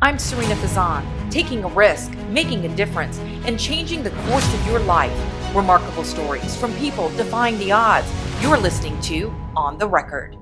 I'm Sarina Fazan, taking a risk, making a difference, and changing the course of your life. Remarkable stories from people defying the odds. You're listening to On the Record.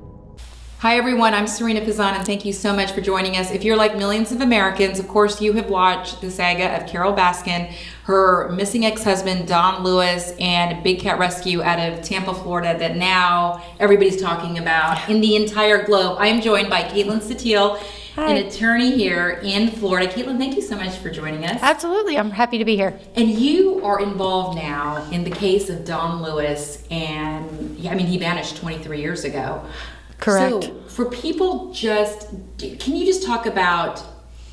Hi everyone, I'm Sarina Fazan and thank you so much for joining us. If you're like millions of Americans, of course you have watched the saga of Carole Baskin, her missing ex-husband Don Lewis, and Big Cat Rescue out of Tampa, Florida that now everybody's talking about in the entire globe. I am joined by Kaitlyn Statile, an attorney here in Florida. Kaitlyn, thank you so much for joining us. Absolutely, I'm happy to be here. And you are involved now in the case of Don Lewis, and he vanished 23 years ago. Correct. So for people, can you just talk about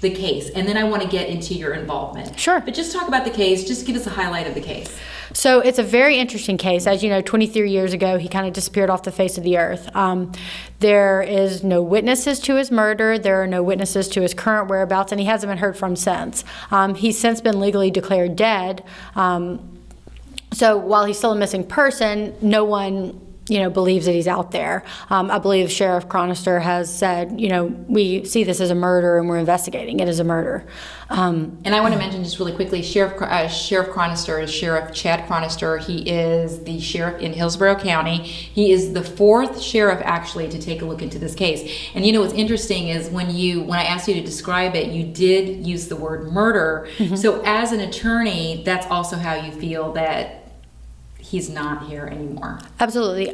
the case? And then I want to get into your involvement. Sure. But just talk about the case. Just give us a highlight of the case. So it's a very interesting case. As you know, 23 years ago, he kind of disappeared off the face of the earth. There is no witnesses to his murder. There are no witnesses to his current whereabouts, and he hasn't been heard from since. He's since been legally declared dead. So while he's still a missing person, no one believes that he's out there. I believe Sheriff Chronister has said, we see this as a murder and we're investigating it as a murder. And I want to mention just really quickly, Sheriff Chronister is Sheriff Chad Chronister. He is the sheriff in Hillsborough County. He is the fourth sheriff actually to take a look into this case. And what's interesting is when I asked you to describe it, you did use the word murder. Mm-hmm. So as an attorney, that's also how you feel that he's not here anymore. Absolutely.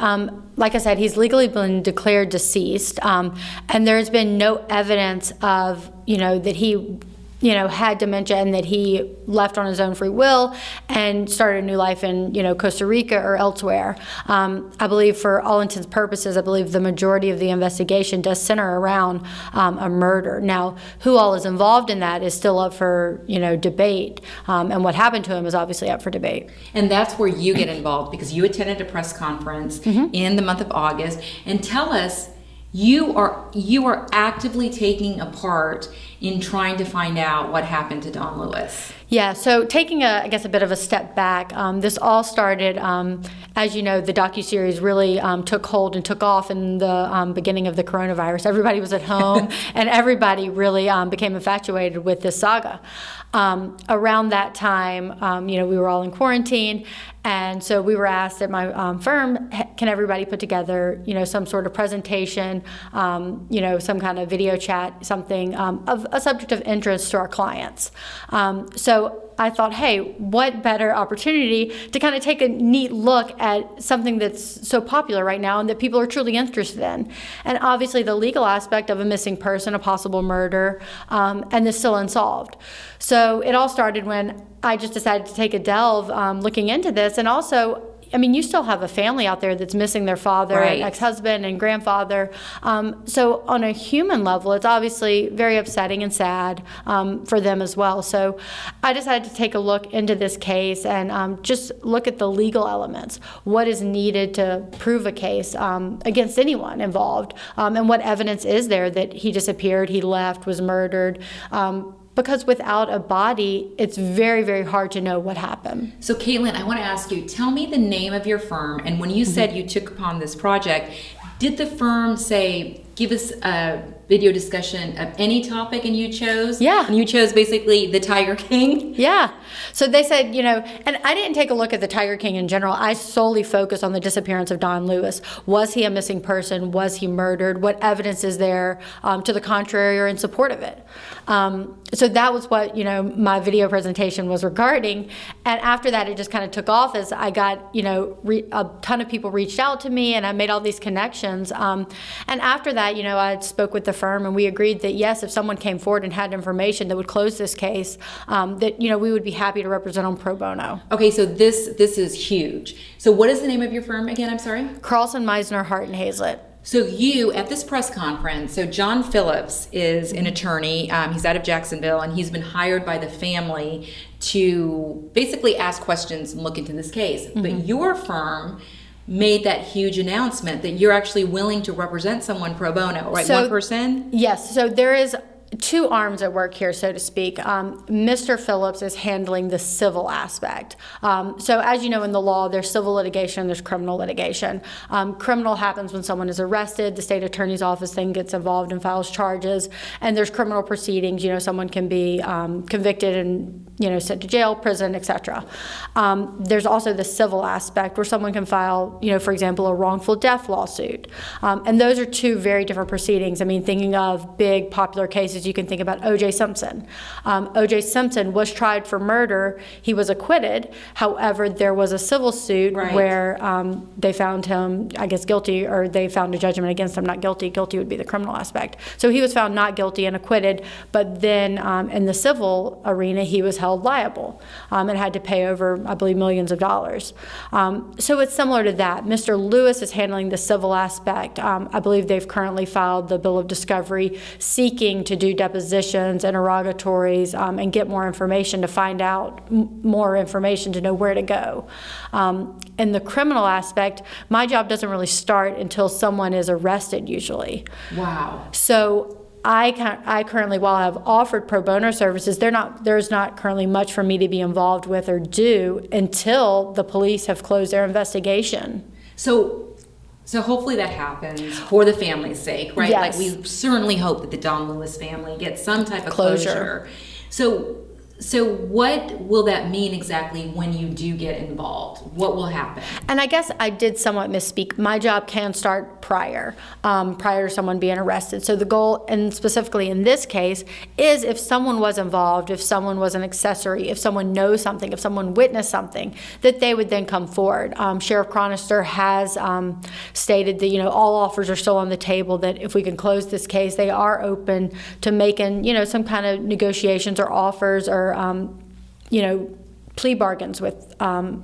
Like I said, he's legally been declared deceased, and there's been no evidence of, that he, had dementia and that he left on his own free will and started a new life in, Costa Rica or elsewhere. I believe for all intents and purposes, I believe the majority of the investigation does center around a murder. Now, who all is involved in that is still up for, debate. And what happened to him is obviously up for debate. And that's where you get involved because you attended a press conference in the month of August. And tell us, you are actively taking a part in trying to find out what happened to Don Lewis. Yeah, so taking a bit of a step back, this all started, as you know, the docuseries really took hold and took off in the beginning of the coronavirus. Everybody was at home and everybody really became infatuated with this saga. Around that time, we were all in quarantine, and so we were asked at my firm, can everybody put together, some sort of presentation, some kind of video chat, something of a subject of interest to our clients. So I thought, hey, what better opportunity to kind of take a neat look at something that's so popular right now and that people are truly interested in. And obviously the legal aspect of a missing person, a possible murder, and this still unsolved. So it all started when I just decided to take a delve looking into this. And also, you still have a family out there that's missing their father, right, and ex-husband and grandfather. So on a human level, it's obviously very upsetting and sad for them as well. So I decided to take a look into this case and just look at the legal elements. What is needed to prove a case against anyone involved? And what evidence is there that he disappeared, he left, was murdered? Because without a body, it's very, very hard to know what happened. So Kaitlyn, I want to ask you, tell me the name of your firm, and when you said you took upon this project, did the firm say, give us a video discussion of any topic, and you chose? Yeah. And you chose basically the Tiger King? Yeah. So they said, and I didn't take a look at the Tiger King in general. I solely focused on the disappearance of Don Lewis. Was he a missing person? Was he murdered? What evidence is there to the contrary or in support of it? So that was what, my video presentation was regarding. And after that, it just kind of took off as I got, a ton of people reached out to me and I made all these connections. And after that, I spoke with the firm and we agreed that, yes, if someone came forward and had information that would close this case, that, we would be happy to represent on pro bono. Okay, so this is huge. So what is the name of your firm again? I'm sorry? Carlson Meissner Hart Hayslett. So you, at this press conference, so John Phillips is an attorney. He's out of Jacksonville, and he's been hired by the family to basically ask questions and look into this case. Mm-hmm. But your firm made that huge announcement that you're actually willing to represent someone pro bono, right? So, one person? Yes. So there is two arms at work here, so to speak. Mr. Phillips is handling the civil aspect. So as you know, in the law, there's civil litigation, there's criminal litigation. Criminal happens when someone is arrested, the state attorney's office then gets involved and files charges, and there's criminal proceedings. Someone can be convicted and sent to jail, prison, etc. There's also the civil aspect where someone can file, for example, a wrongful death lawsuit. And those are two very different proceedings. Thinking of big popular cases, you can think about O.J. Simpson. O.J. Simpson was tried for murder. He was acquitted. However, there was a civil suit where they found him, I guess, guilty, or they found a judgment against him not guilty. Guilty would be the criminal aspect. So he was found not guilty and acquitted, but then in the civil arena, he was held liable and had to pay over, I believe, millions of dollars. So it's similar to that. Mr. Lewis is handling the civil aspect. I believe they've currently filed the bill of discovery seeking to do depositions, interrogatories, and get more information to find out more information to know where to go. In the criminal aspect, my job doesn't really start until someone is arrested usually. Wow. So I currently, while I've offered pro bono services, there's not currently much for me to be involved with or do until the police have closed their investigation. So hopefully that happens for the family's sake, right? Yes. Like we certainly hope that the Don Lewis family gets some type of closure. So what will that mean exactly when you do get involved? What will happen? And I guess I did somewhat misspeak. My job can start prior to someone being arrested. So the goal, and specifically in this case, is if someone was involved, if someone was an accessory, if someone knows something, if someone witnessed something, that they would then come forward. Sheriff Chronister has stated that, all offers are still on the table, that if we can close this case, they are open to making, some kind of negotiations or offers or plea bargains with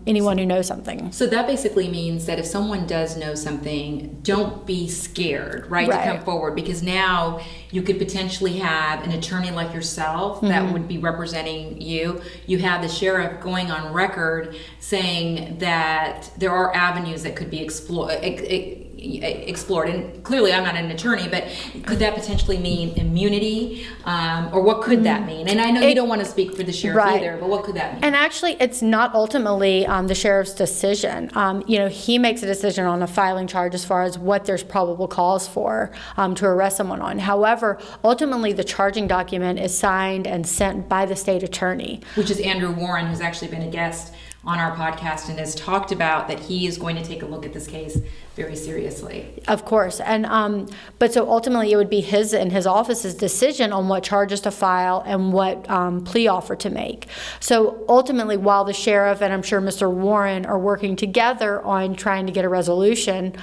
anyone who knows something. So that basically means that if someone does know something, don't be scared, right, to come forward, because now you could potentially have an attorney like yourself that would be representing you. You have the sheriff going on record saying that there are avenues that could be explored. And clearly I'm not an attorney, but could that potentially mean immunity, or what could that mean? And I know you don't want to speak for the sheriff either, but what could that mean? And actually, it's not ultimately the sheriff's decision. He makes a decision on a filing charge as far as what there's probable cause for to arrest someone on. However, ultimately the charging document is signed and sent by the state attorney. Which is Andrew Warren, who's actually been a guest on our podcast and has talked about that he is going to take a look at this case very seriously. Of course. And but so ultimately it would be his and his office's decision on what charges to file and what plea offer to make. So ultimately, while the sheriff and I'm sure Mr. Warren are working together on trying to get a resolution,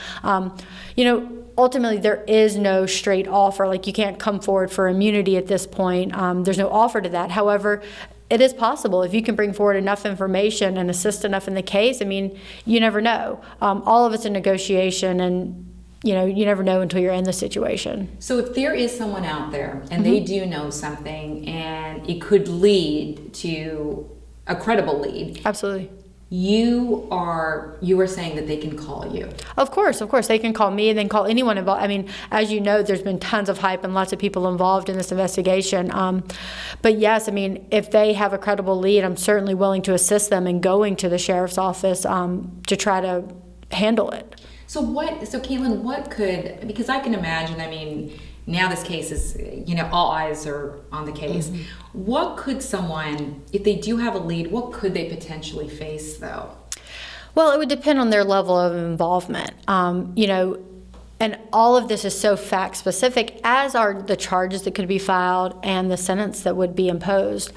ultimately there is no straight offer. Like, you can't come forward for immunity at this point. There's no offer to that. However, it is possible if you can bring forward enough information and assist enough in the case. You never know. All of it's a negotiation, and you never know until you're in the situation. So if there is someone out there and they do know something and it could lead to a credible lead. Absolutely. You are saying that they can call you. Of course, they can call me and then call anyone involved. As you know, there's been tons of hype and lots of people involved in this investigation. But yes, if they have a credible lead, I'm certainly willing to assist them in going to the sheriff's office to try to handle it. So Kaitlyn, because I can imagine, now this case is, all eyes are on the case. Mm-hmm. What could someone, if they do have a lead, what could they potentially face, though? Well, it would depend on their level of involvement. And all of this is so fact-specific, as are the charges that could be filed and the sentence that would be imposed.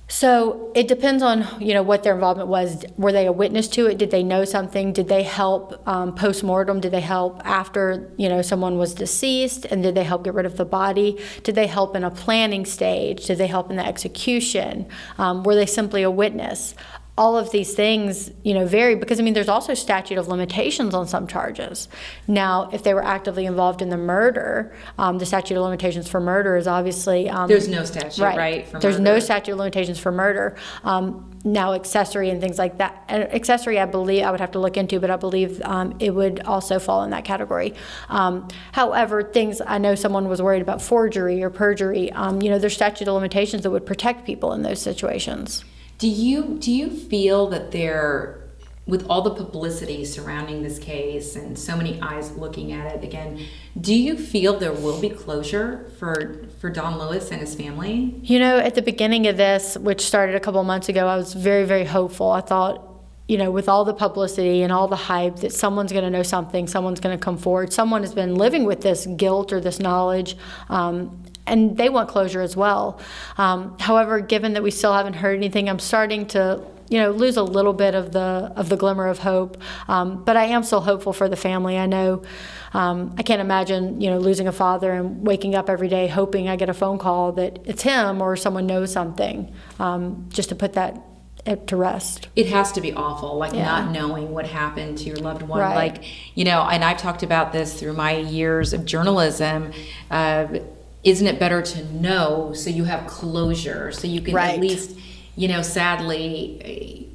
So it depends on, what their involvement was. Were they a witness to it? Did they know something? Did they help post-mortem? Did they help after, someone was deceased? And did they help get rid of the body? Did they help in a planning stage? Did they help in the execution? Were they simply a witness? all of these things, vary because, there's also statute of limitations on some charges. Now, if they were actively involved in the murder, the statute of limitations for murder is obviously... there's no statute, right? For there's murder. no statute of limitations for murder. Now, accessory and things like that. And accessory, I believe, I would have to look into, but I believe it would also fall in that category. However, things, I know someone was worried about forgery or perjury. There's statute of limitations that would protect people in those situations. Do you feel that with all the publicity surrounding this case and so many eyes looking at it again, do you feel there will be closure for Don Lewis and his family? At the beginning of this, which started a couple of months ago, I was very, very hopeful. I thought, with all the publicity and all the hype, that someone's going to know something, someone's going to come forward, someone has been living with this guilt or this knowledge, and they want closure as well. However, given that we still haven't heard anything, I'm starting to lose a little bit of the glimmer of hope. But I am still hopeful for the family. I know I can't imagine losing a father and waking up every day hoping I get a phone call that it's him or someone knows something, just to put that to rest. It has to be awful, not knowing what happened to your loved one. Right. And I've talked about this through my years of journalism. Isn't it better to know so you have closure, so you can at least, sadly,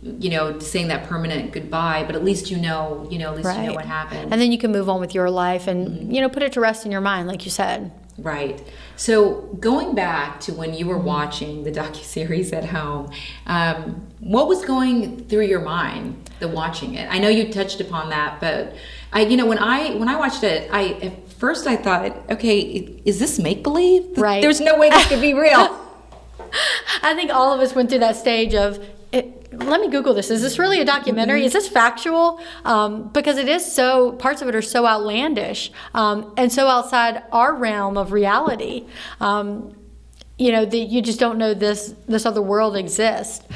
saying that permanent goodbye, but at least you know what happened. And then you can move on with your life and, put it to rest in your mind, like you said. Right. So going back to when you were watching the docuseries at home, what was going through your mind, watching it? I know you touched upon that, but when I watched it, at first I thought, okay, is this make-believe? Right. There's no way this could be real. I think all of us went through that stage of, let me Google this. Is this really a documentary? Is this factual? Because it is parts of it are so outlandish and so outside our realm of reality. That you just don't know this other world exists.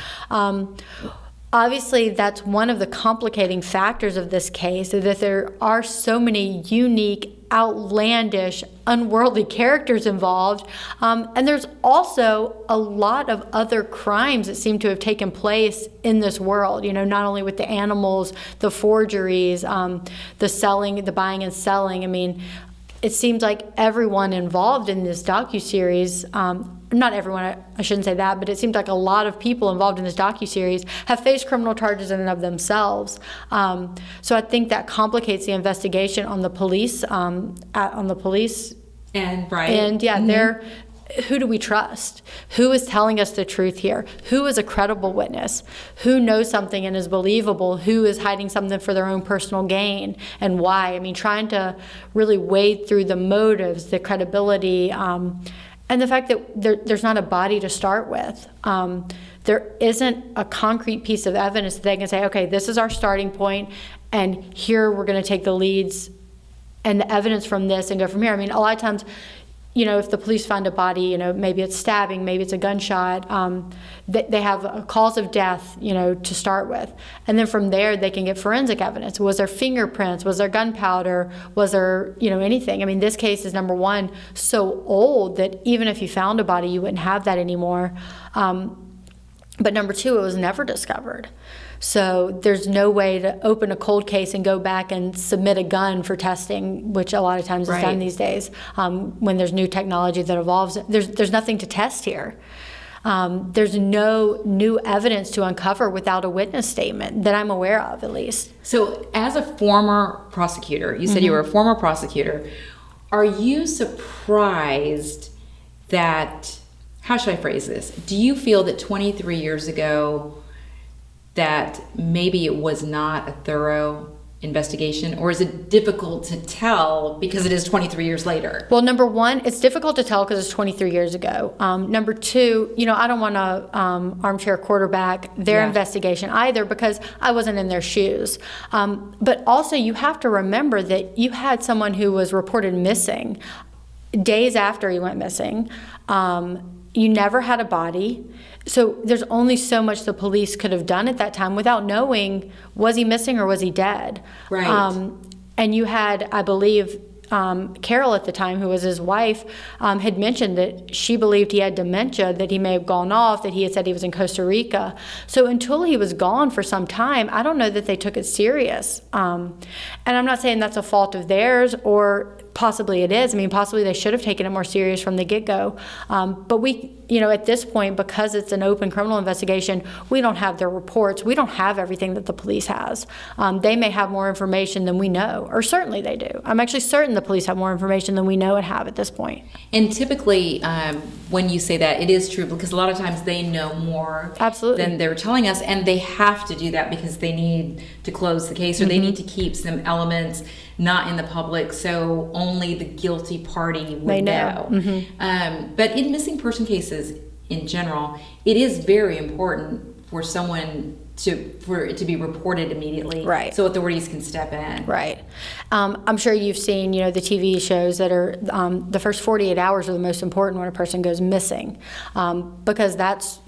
Obviously, that's one of the complicating factors of this case, is that there are so many unique, outlandish, unworldly characters involved. And there's also a lot of other crimes that seem to have taken place in this world, not only with the animals, the forgeries, the selling, the buying and selling. It seems like everyone involved in this docuseries, not everyone, I shouldn't say that, but it seems like a lot of people involved in this docuseries have faced criminal charges in and of themselves. So I think that complicates the investigation on the police, And right. And who do we trust? Who is telling us the truth here? Who is a credible witness? Who knows something and is believable? Who is hiding something for their own personal gain, and why? Trying to really wade through the motives, the credibility, and the fact that there's not a body to start with. There isn't a concrete piece of evidence that they can say, okay, this is our starting point, and here we're going to take the leads and the evidence from this and go from here. A lot of times, if the police find a body, maybe it's stabbing, maybe it's a gunshot, they have a cause of death, to start with. And then from there, they can get forensic evidence. Was there fingerprints? Was there gunpowder? Was there, anything? This case is, number one, so old that even if you found a body, you wouldn't have that anymore. But number two, it was never discovered. So there's no way to open a cold case and go back and submit a gun for testing, which a lot of times is done these days. When there's new technology that evolves, there's nothing to test here. There's no new evidence to uncover without a witness statement that I'm aware of, at least. So as a former prosecutor, you said you were a former prosecutor, are you surprised that, how should I phrase this? Do you feel that 23 years ago that maybe it was not a thorough investigation, or is it difficult to tell because it is 23 years later? Well, number one, it's difficult to tell because it's 23 years ago. Number two, I don't want to armchair quarterback their investigation either, because I wasn't in their shoes. But also, you have to remember that you had someone who was reported missing days after he went missing. You never had a body. So there's only so much the police could have done at that time without knowing, was he missing or was he dead? Right. And you had, I believe, Carole at the time, who was his wife, had mentioned that she believed he had dementia, that he may have gone off, that he had said he was in Costa Rica. So until he was gone for some time, I don't know that they took it serious. And I'm not saying that's a fault of theirs, or possibly it is. I mean, possibly they should have taken it more serious from the get-go. But we, at this point, because it's an open criminal investigation, we don't have their reports. We don't have everything that the police has. They may have more information than we know, or certainly they do. I'm actually certain the police have more information than we know and have at this point. And typically, when you say that, it is true, because a lot of times they know more Absolutely. than they're telling us, and they have to do that because they need to close the case, or they need to keep some elements not in the public, so only the guilty party would know. But in missing person cases in general, it is very important for someone for it to be reported immediately, right, so authorities can step in. Right. I'm sure you've seen, the TV shows that are the first 48 hours are the most important when a person goes missing, because that's,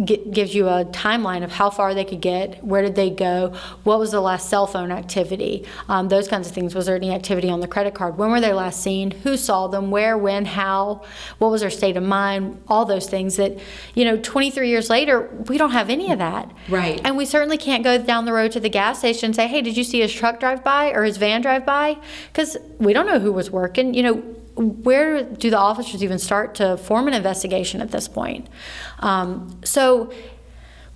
gives you a timeline of how far they could get, where did they go, what was the last cell phone activity, those kinds of things. Was there any activity on the credit card? When were they last seen? Who saw them? Where, when, how? What was their state of mind? All those things that, 23 years later, we don't have any of that. Right. And we certainly can't go down the road to the gas station and say, hey, did you see his truck drive by or his van drive by? Because we don't know who was working. Where do the officers even start to form an investigation at this point? So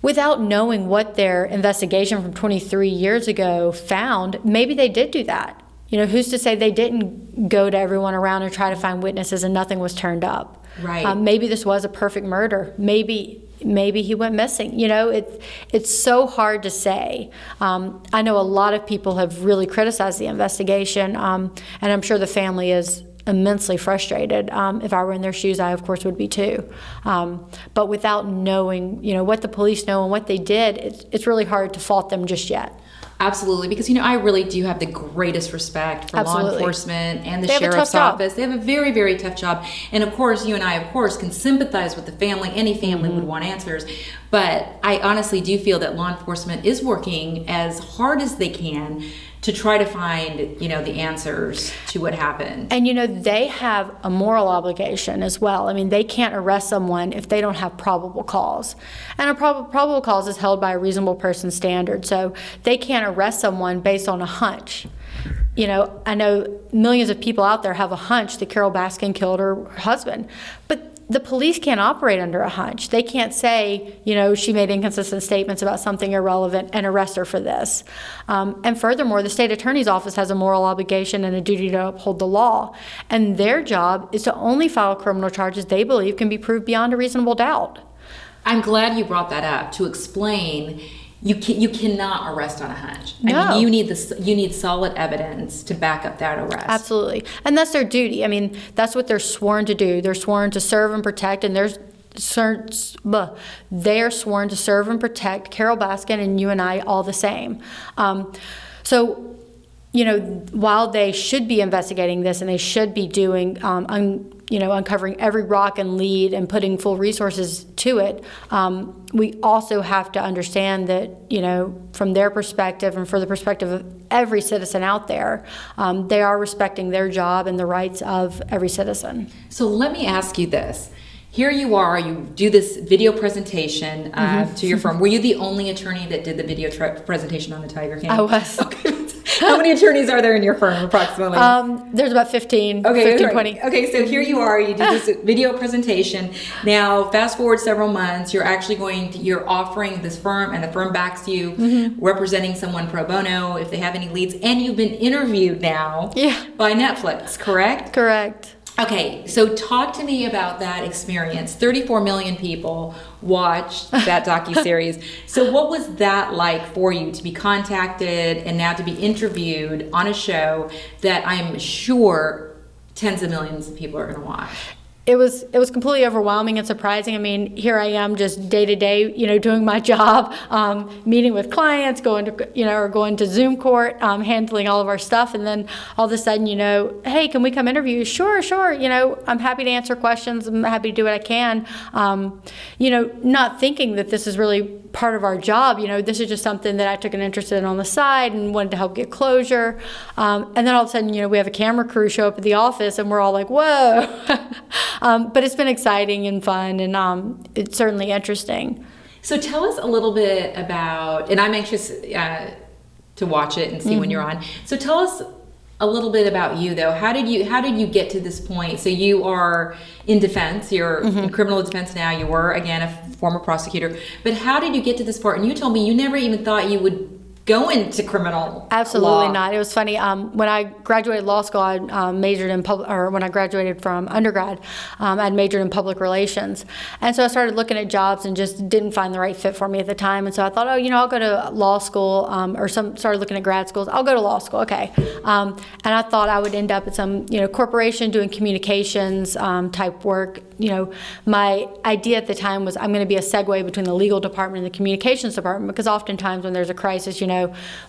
without knowing what their investigation from 23 years ago found, maybe they did do that. Who's to say they didn't go to everyone around and try to find witnesses and nothing was turned up? Right. Maybe this was a perfect murder. Maybe he went missing. It's so hard to say. I know a lot of people have really criticized the investigation, and I'm sure the family is immensely frustrated. If I were in their shoes, I of course would be too. But without knowing, what the police know and what they did, it's really hard to fault them just yet. Absolutely, because I really do have the greatest respect for law enforcement and the sheriff's office. They have a very, very tough job. And of course, you and I, of course, can sympathize with the family. Any family would want answers. But I honestly do feel that law enforcement is working as hard as they can to try to find, the answers to what happened. And, they have a moral obligation as well. I mean, they can't arrest someone if they don't have probable cause. And a probable cause is held by a reasonable person standard. So they can't arrest someone based on a hunch. I know millions of people out there have a hunch that Carole Baskin killed her husband. But the police can't operate under a hunch. They can't say, she made inconsistent statements about something irrelevant and arrest her for this. And furthermore, the state attorney's office has a moral obligation and a duty to uphold the law. And their job is to only file criminal charges they believe can be proved beyond a reasonable doubt. I'm glad you brought that up to explain. You cannot arrest on a hunch. No. I mean, you need solid evidence to back up that arrest. Absolutely. And that's their duty. I mean, that's what they're sworn to do. They're sworn to serve and protect, and they're sworn to serve and protect Carole Baskin and you and I all the same. So, while they should be investigating this and they should be doing, uncovering every rock and lead and putting full resources to it, we also have to understand that, from their perspective and for the perspective of every citizen out there, they are respecting their job and the rights of every citizen. So let me ask you this. Here you are, you do this video presentation to your firm. Were you the only attorney that did the video presentation on the Tiger King? I was. Okay. How many attorneys are there in your firm, approximately? There's about 15, 20. Okay, so here you are, you do this video presentation. Now, fast forward several months, you're offering this firm, and the firm backs you, representing someone pro bono if they have any leads, and you've been interviewed now by Netflix, correct? Correct. Okay, so talk to me about that experience. 34 million people watched that docuseries. So what was that like for you to be contacted and now to be interviewed on a show that I'm sure tens of millions of people are going to watch? It was completely overwhelming and surprising. I mean, here I am just day to day, doing my job, meeting with clients, going to Zoom court, handling all of our stuff, and then all of a sudden, hey, can we come interview? Sure. I'm happy to answer questions. I'm happy to do what I can. Not thinking that this is really part of our job. This is just something that I took an interest in on the side and wanted to help get closure. And then all of a sudden, we have a camera crew show up at the office, and we're all like, whoa. But it's been exciting and fun, and it's certainly interesting. So tell us a little bit about, and I'm anxious to watch it and see when you're on. So tell us a little bit about you, though. How did you get to this point? So you are in defense. You're in criminal defense now. You were, again, a former prosecutor. But how did you get to this part? And you told me you never even thought you would go into criminal Absolutely law. not. It was funny. When I graduated law school, I majored in when I graduated from undergrad, I'd majored in public relations. And so I started looking at jobs and just didn't find the right fit for me at the time. And so I thought, I'll go to law school, started looking at grad schools. I'll go to law school. Okay. And I thought I would end up at some, corporation doing communications type work. My idea at the time was I'm going to be a segue between the legal department and the communications department, because oftentimes when there's a crisis,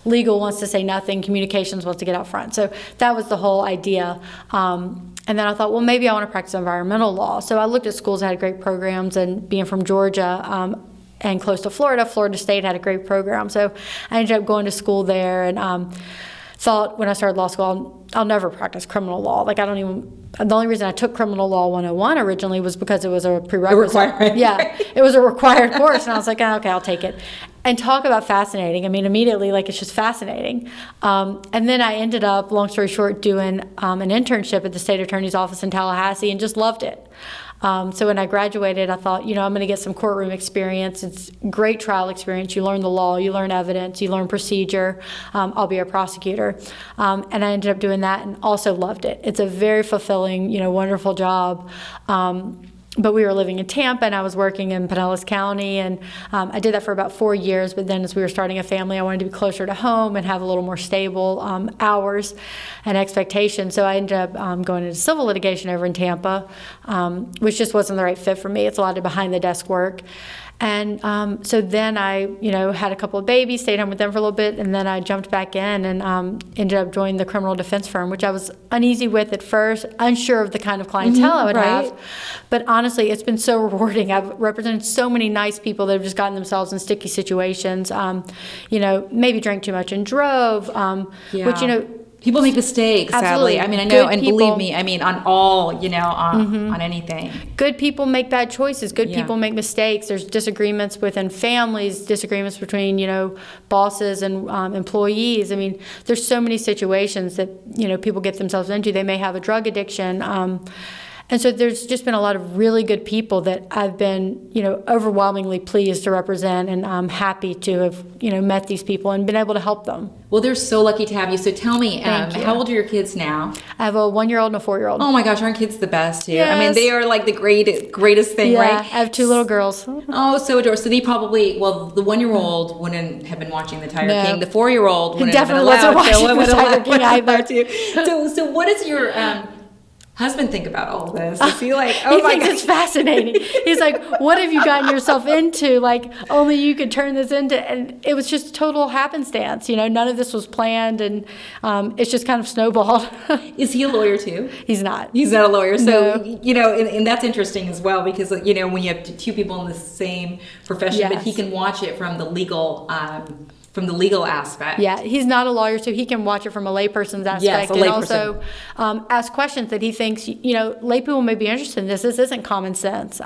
legal wants to say nothing, communications wants to get out front. So that was the whole idea. And then I thought, well, maybe I want to practice environmental law. So I looked at schools that had great programs, and being from Georgia and close to Florida State had a great program. So I ended up going to school there, and thought when I started law school, I'll never practice criminal law. The only reason I took criminal law 101 originally was because it was a prerequisite. A requirement. Yeah, it was a required course, and I was like, okay, I'll take it. And talk about fascinating. Immediately, it's just fascinating. And then I ended up, long story short, doing an internship at the state attorney's office in Tallahassee, and just loved it. So when I graduated, I thought, I'm going to get some courtroom experience. It's great trial experience. You learn the law, you learn evidence, you learn procedure. I'll be a prosecutor. And I ended up doing that and also loved it. It's a very fulfilling, wonderful job. But we were living in Tampa, and I was working in Pinellas County, and I did that for about 4 years. But then as we were starting a family, I wanted to be closer to home and have a little more stable hours and expectations. So I ended up going into civil litigation over in Tampa, which just wasn't the right fit for me. It's a lot of behind-the-desk work. And so then I, had a couple of babies, stayed home with them for a little bit, and then I jumped back in and ended up joining the criminal defense firm, which I was uneasy with at first, unsure of the kind of clientele I would have. But honestly, it's been so rewarding. I've represented so many nice people that have just gotten themselves in sticky situations, maybe drank too much and drove, which, people make mistakes, Absolutely. sadly. I know, Good and people. believe me, on all, on anything. Good people make bad choices. Good people make mistakes. There's disagreements within families, disagreements between, bosses and employees. There's so many situations that, people get themselves into. They may have a drug addiction. And so there's just been a lot of really good people that I've been, overwhelmingly pleased to represent, and I'm happy to have, met these people and been able to help them. Well, they're so lucky to have you. So tell me, Thank you. how old are your kids now? I have a 1-year-old and a 4-year-old. Oh my gosh, aren't kids the best too? Yes. They are like the greatest thing, Yeah, right? I have 2 little girls. Oh, so adorable. So they probably, the 1-year-old wouldn't have been watching The Tiger No. King. The 4-year-old wouldn't Definitely have been allowed. wasn't watching The Tiger King either. So what does your husband think about all this? Is he like, He oh my thinks gosh? it's fascinating. He's like, what have you gotten yourself into? Only you could turn this into, and it was just total happenstance. None of this was planned, and it's just kind of snowballed. Is he a lawyer too? He's not. He's not a lawyer. So, No. and that's interesting as well, because, when you have 2 people in the same profession, but Yes. he can watch it from the legal aspect. Yeah, he's not a lawyer, so he can watch it from a layperson's aspect, Yes, a and layperson. also ask questions that he thinks, lay people may be interested in this. This isn't common sense.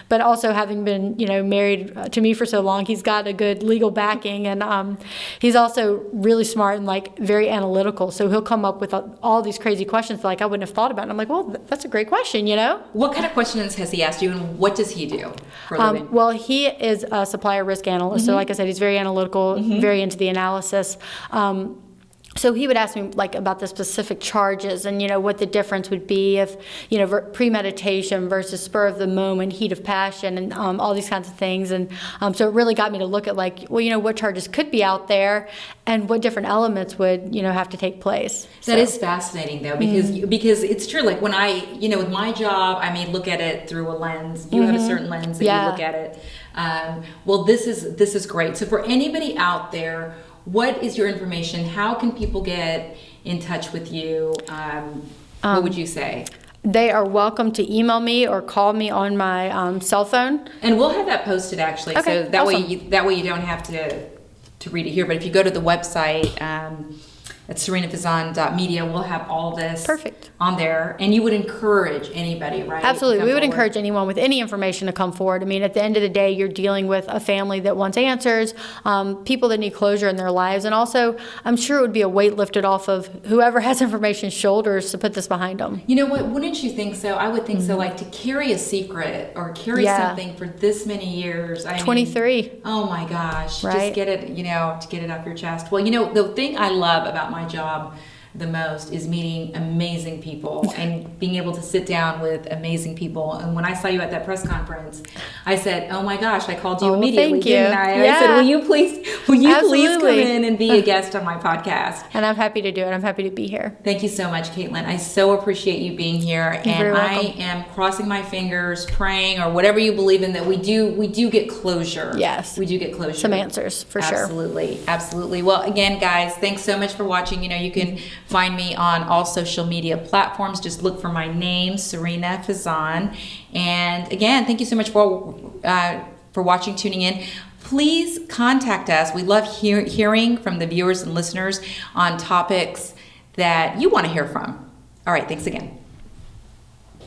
But also, having been, married to me for so long, he's got a good legal backing, and he's also really smart and very analytical. So he'll come up with all these crazy questions that I wouldn't have thought about. And I'm like, well, that's a great question, What kind of questions has he asked you, and what does he do for a living? Well, he is a supplier risk analyst. So like I said, he's very analytical, very into the analysis. So he would ask me about the specific charges and, what the difference would be if, premeditation versus spur of the moment, heat of passion, and all these kinds of things. And so it really got me to look at what charges could be out there and what different elements would, have to take place. That is fascinating, though, because it's true. When I, with my job, I may look at it through a lens. You have a certain lens that you look at it. Well, this is great. So for anybody out there, what is your information? How can people get in touch with you? What would you say? They are welcome to email me or call me on my cell phone. And we'll have that posted actually, Okay, so that awesome. way you don't have to read it here. But if you go to the website at sarinafazan.media, we'll have all this Perfect. on there. And you would encourage anybody, right? Absolutely. to come We would forward? encourage anyone with any information to come forward. I mean, at the end of the day, you're dealing with a family that wants answers, people that need closure in their lives. And also, I'm sure it would be a weight lifted off of whoever has information's shoulders to put this behind them. You know what? Wouldn't you think so? I would think so. Like to carry a secret or carry Yeah. something for this many years. I mean, 23. oh my gosh. Right. Just get it, to get it off your chest. Well, the thing I love about my job the most is meeting amazing people and being able to sit down with amazing people. And when I saw you at that press conference, I said, "Oh my gosh, I called you Oh, immediately, thank you. didn't I?" And Yeah. I said, "Will you please come Absolutely. in and be a guest on my podcast?" And I'm happy to do it. I'm happy to be here. Thank you so much, Kaitlyn. I so appreciate you being here, You're and very I welcome. am crossing my fingers, praying, or whatever you believe in, that we do get closure. Yes. we do get closure. Some answers, for sure. Absolutely. Well, again, guys, thanks so much for watching. You can find me on all social media platforms. Just look for my name, Sarina Fazan. And again, thank you so much for watching, tuning in. Please contact us. We love hearing from the viewers and listeners on topics that you want to hear from. All right, thanks again.